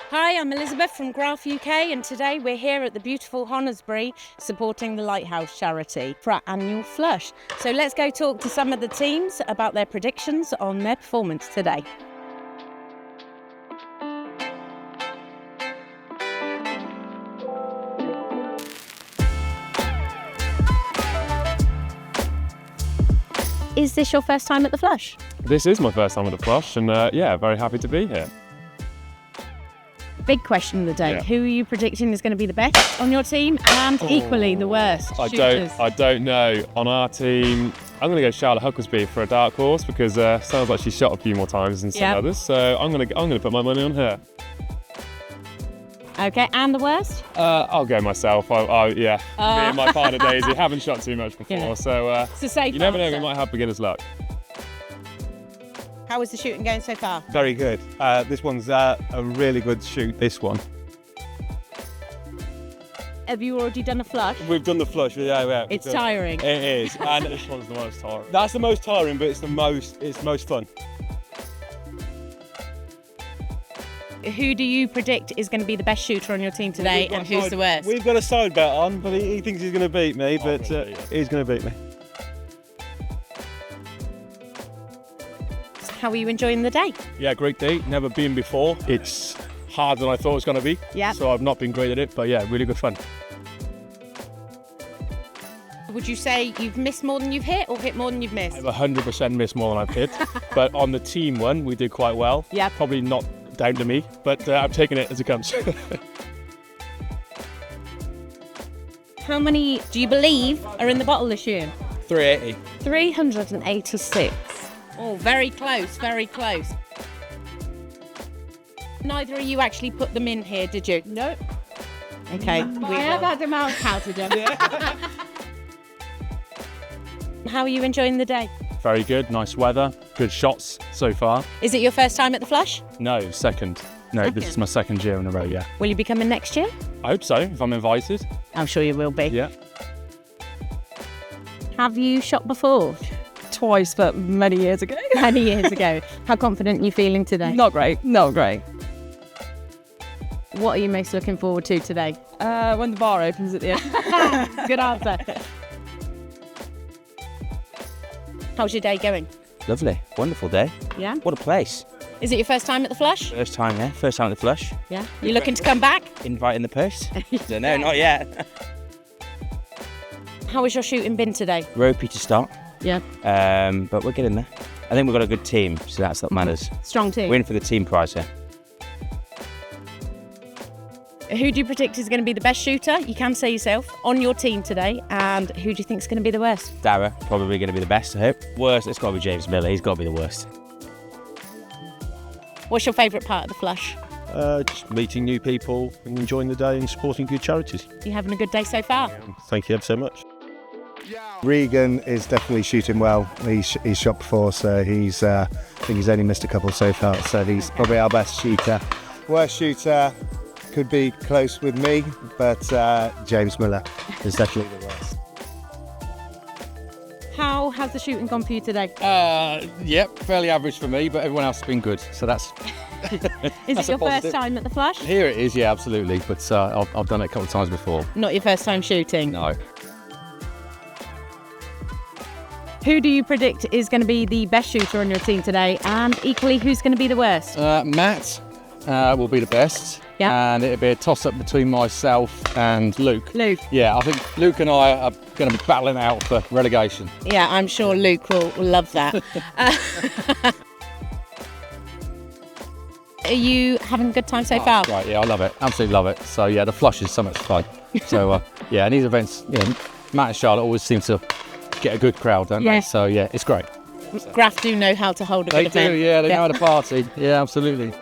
Hi, I'm Elizabeth from GRAF UK, and today we're here at the beautiful Honesberie supporting the Lighthouse Charity for our annual flush. So let's go talk to some of the teams about their predictions on their performance today. Is this your first time at the flush? This is my first time at the flush, and yeah, very happy to be here. Big question of the day. Yeah. Who are you predicting is going to be the best on your team and equally the worst? Shooters? I don't know. On our team, I'm going to go Charlotte Hucklesby for a dark horse because sounds like she's shot a few more times than some others. So I'm going to put my money on her. Okay, and the worst? I'll go myself. Me and my partner Daisy haven't shot too much before, Yeah. so It's a safe you never know. answer. We might have beginner's luck. How is the shooting going so far? Very good. This one's a really good shoot, this one. Have you already done a flush? We've done the flush, yeah. It's tiring. It is. And This one's the most tiring. that's the most tiring, but it's most fun. Who do you predict is going to be the best shooter on your team today, and who's the worst? We've got a side bet on, but he thinks he's going to beat me, but probably, yeah. he's going to beat me. How are you enjoying the day? Yeah, great day. Never been before. It's harder than I thought it was going to be. Yeah. So I've not been great at it, but yeah, really good fun. Would you say you've missed more than you've hit, or hit more than you've missed? I've 100% missed more than I've hit. But on the team one, we did quite well. Yeah. Probably not down to me, but I'm taking it as it comes. How many do you believe are in the bottle this year? 380. 386. Oh, very close, very close. Neither of you actually put them in here, did you? No. Okay. I have had them out counted them. How are you enjoying the day? Very good. Nice weather. Good shots so far. Is it your first time at the flush? No, second. No, this is my second year in a row, yeah. Will you be coming next year? I hope so, if I'm invited. I'm sure you will be. Yeah. Have you shot before? Twice, but many years ago. Many years ago. How confident are you feeling today? Not great. What are you most looking forward to today? When the bar opens at the end. Good answer. How's your day going? Lovely, wonderful day. Yeah. What a place. Is it your first time at the flush? First time, yeah. First time at the flush. Yeah. You looking to come back? Invite in the post. Don't know, not yet. How has your shooting been today? Ropey to start, Yeah. but we're getting there. I think we've got a good team, so that's what matters. Strong team. We're in for the team prize here. Who do you predict is going to be the best shooter? You can say yourself on your team today. And who do you think is going to be the worst? Dara, probably going to be the best, I hope. Worst, it's got to be James Miller. He's got to be the worst. What's your favourite part of the flush? Just meeting new people and enjoying the day and supporting good charities. You having a good day so far? Thank you ever so much. Regan is definitely shooting well. He's shot before, so I think he's only missed a couple so far. So he's probably our best shooter. Worst shooter could be close with me, but James Miller is definitely the worst. How has the shooting gone for you today? Yep, fairly average for me, but everyone else has been good. So that's Is that's it a your first positive. time at the flush? Here it is, yeah, absolutely. But I've done it a couple of times before. Not your first time shooting? No. Who do you predict is going to be the best shooter on your team today? And equally, who's going to be the worst? Matt will be the best. Yeah. And it'll be a toss-up between myself and Luke. Luke. Yeah, I think Luke and I are going to be battling out for relegation. Yeah, I'm sure Luke will love that. Are you having a good time so far? Right, yeah, I love it. Absolutely love it. So, yeah, the flush is so much fun. So, yeah, and these events, Matt and Charlotte always seem to get a good crowd, don't Yeah. they? So, yeah, it's great. GRAF do know how to hold a They good do, event. yeah, they know how to party. Yeah, absolutely.